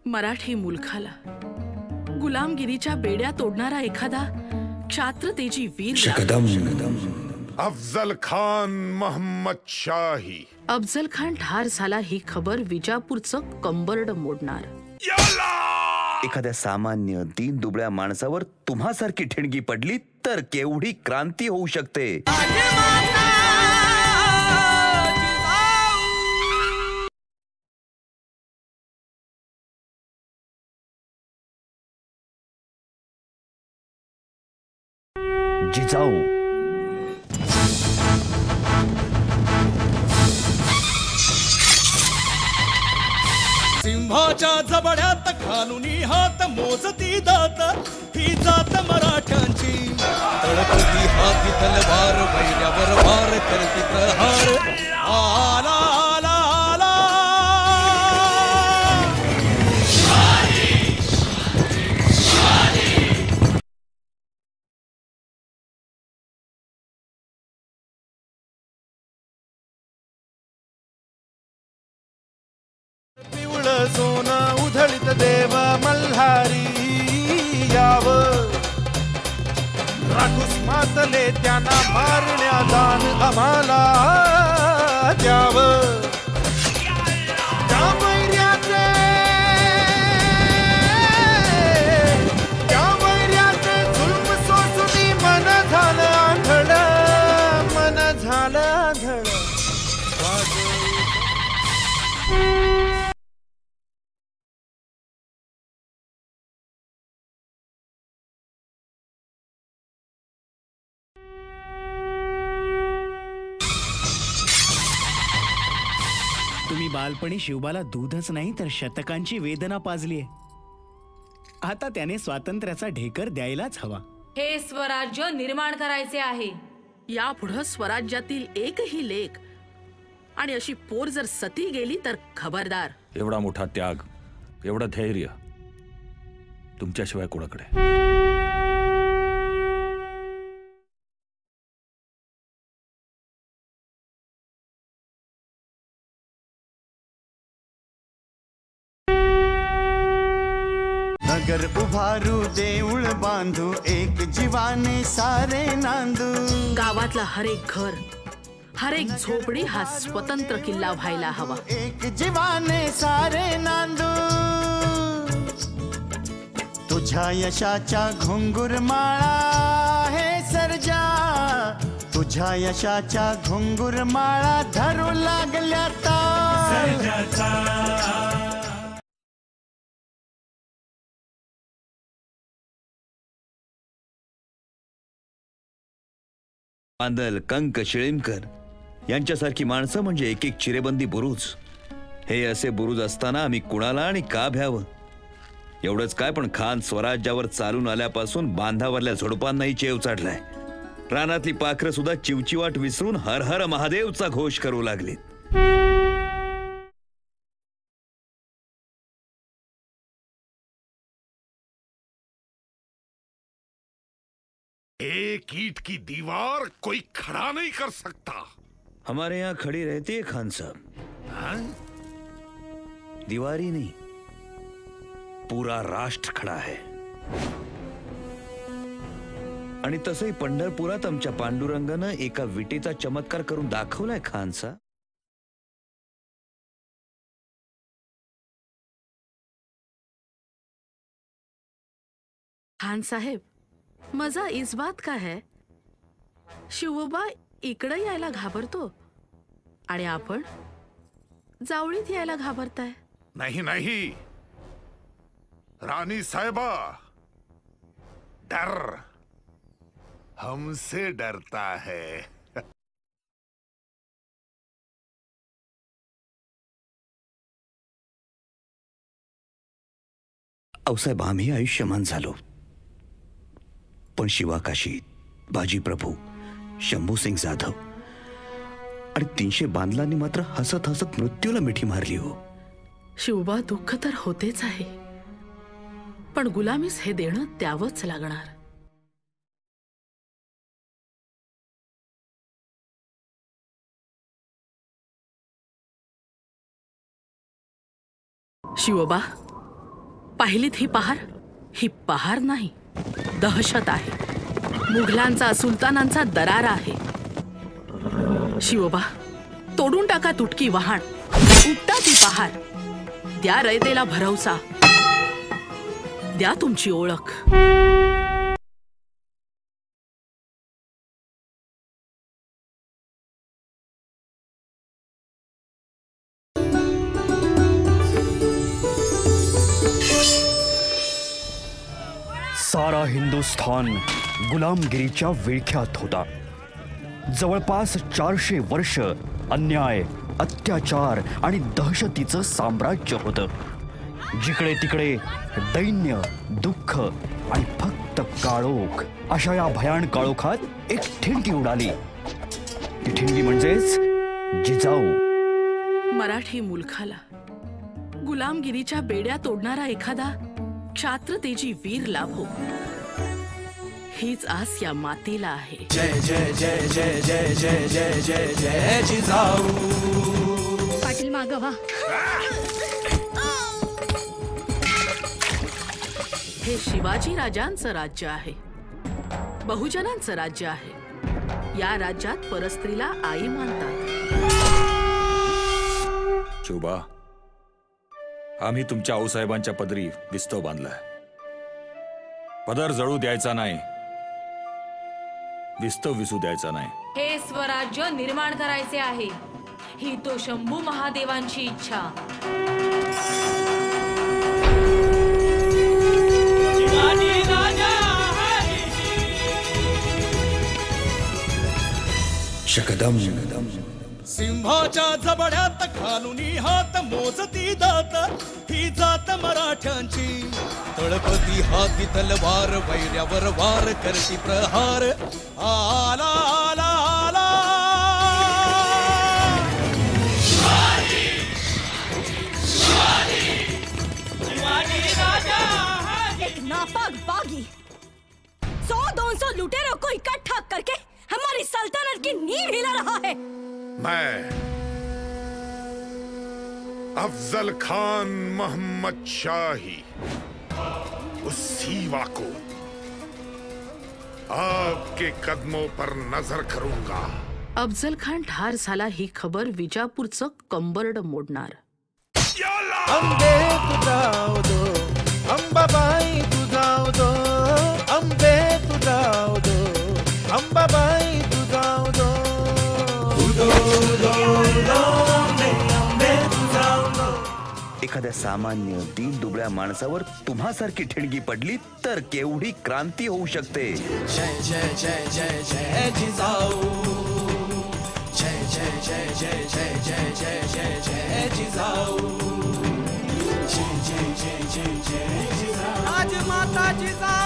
मराठी मुलखाला गुलामगिरीच्या बेड्या तोडणारा एखादा क्षात्रतेजी वीर शकदम अफजल खान मोहम्मद शाही। अफजल खान ठार झाला ही खबर विजापूरचं कंबरड मोडणार। एखाद्या सामान्य दीन दुबळ्या माणसावर तुम्हासारखी ठिणगी पडली तर केवढी क्रांती होऊ शकते। जिजाऊ सिंहाच्या जबड्यात घालूनी हात मोजती दात ही जात मराठ्यांची। तळपती हाती तलवार बैल्यावर वार करती प्रहार। आला आला आला पिवळं सोनं उधळीत देव मल्हारी याव। राखूस मातले त्यांना मारण्या दान आम्हाला द्याव। त्या वैर्याचे जुल्म सोसून मन झालं आंधळ, मन झालं आंधळ। तुम्ही बालपणी शिवबाला दूधच नाही तर शतकांची वेदना पाजलीये। आता त्याने स्वातंत्र्याचा ढेकर द्यायलाच हवा। हे स्वराज्य निर्माण करायचे आहे। यापुढे स्वराज्यातील एकही लेक आणि अशी पोर जर सती गेली तर खबरदार। एवढा मोठा त्याग, एवढं धैर्य तुमच्याशिवाय कोणाकडे? नगर उभारू देऊळ बांधू एक जीवाने सारे नांदू। गावातला हर एक घर, हर एक झोपडी हा स्वतंत्र किल्ला व्हायला हवा। एक जीवाने सारे नांदू। तुझ्या यशाच्या घुंगुरमाळा हे सर्जा, तुझ्या यशाच्या घुंगुरमाळा धरू लागल्या बांदल, कंक, शिळीमकर यांच्यासारखी माणसं म्हणजे एक एक चिरेबंदी बुरुज। हे असे बुरुज असताना आम्ही कुणाला आणि का भ्यावं? एवढंच काय, पण खान स्वराज्यावर चालून आल्यापासून बांधावरल्या झुडपांनाही चेव चढलाय। रानातली पाखरं सुद्धा चिवचिवाट विसरून हर हर महादेवचा घोष करू लागली। एक ईंट की दीवार कोई खड़ा नहीं कर सकता। हमारे यहाँ खड़ी रहती है खान साहब। हाँ? दीवारी नहीं, पूरा राष्ट्र खड़ा है। आणि तसंही पंढरपुरात आमच्या पांडुरंगानं एका विटेचा चमत्कार करून दाखवलाय खानसा। खान साहेब, मजा इस बात का है शिवबा इकडे यायला घाबरतो आणि आपण जावळीत यायला घाबरताय। नहीं नहीं रानी साहिबा, डर हमसे डरता है। औसाहेब, आम्ही आयुष्यमान झालो, पण शिवाकाशी, बाजीप्रभू, शंभूसिंग जाधव आणि 300 बांधलांनी मात्र हसत हसत मृत्यूला मिठी मारली हो। शिवबा, दुःख तर होतेच आहे, पण गुलामीस हे देणं द्यावंच लागणार। शिवबा, पाहिलीत ही पहार नाही, दहशत आहे. मुघलांचा, सुलतानांचा दरारा आहे. शिवबा, तोडून टाका तुटकी वहाण, उपटा ती पहार. द्या रयतेला भरवसा, द्या तुमची ओळख. सारा हिंदुस्थान गुलामगिरीच्या विळख्यात होता. जवळपास 400 वर्ष अन्याय, अत्याचार आणि दहशतीचं साम्राज्य होतं. जिकडे तिकडे दैन्य, दुःख आणि फक्त काळोख. अशा या भयान काळोखात एक ठिणगी उडाली. ती ठिणगी म्हणजेच जिजाऊ. मराठी मुलखाला गुलामगिरीच्या बेड्या तोडणारा एखादा क्षात्रतेजी वीर लाभो, हीच आस या मातीला आहे. जय जय जय जय जय जय जय जय जय जिजाऊ. पाटील मागवा. हे शिवाजी राजांचं राज्य आहे, बहुजनांचं राज्य आहे. या राज्यात परस्त्रीला आई मानतात. शिवबा, आम्ही तुमच्या आऊसाहेबांच्या पदरी विस्तव बांधलाय. पदर जळू द्यायचा नाही, विस्तव विसू द्यायचा नाही. हे स्वराज्य निर्माण करायचे आहे, ही तो शंभू महादेवांची इच्छा. शकदम सिंहाच्या जबड्यात घालून हात मोजती दात, ही जात मराठ्यांची. तळपती हाती तलवार, वैऱ्यावर वार करती प्रहार. आला आला आला एक नापाक बागी 100-200 लुटेरों को इकट्ठा करके हमारी सल्तनत की नींव हिला रहा है. मैं अफजल खान मोहम्मद शाही उस सीवा को आपके कदमों पर नजर करूंगा. अफजल खान ठार झाला ही खबर विजापूरचं कंबरड मोडणार. अंबे तू जाऊ दो, अंबाबाई तू जाऊ दो, अंबे तू जाऊ दो, अंबाबाई तू जाऊ दो. एखाद्या सामान्य दीन दुबळ्या माणसावर तुम्हासारखी ठिणगी पडली तर केवढी क्रांती होऊ शकते. जय जय जय जय जय जिजाऊ. जय जय जय जय जय जय जय जय जय जिजाऊ. जय जय जय जय जय जिजाऊ. राजमाता जिजाऊ.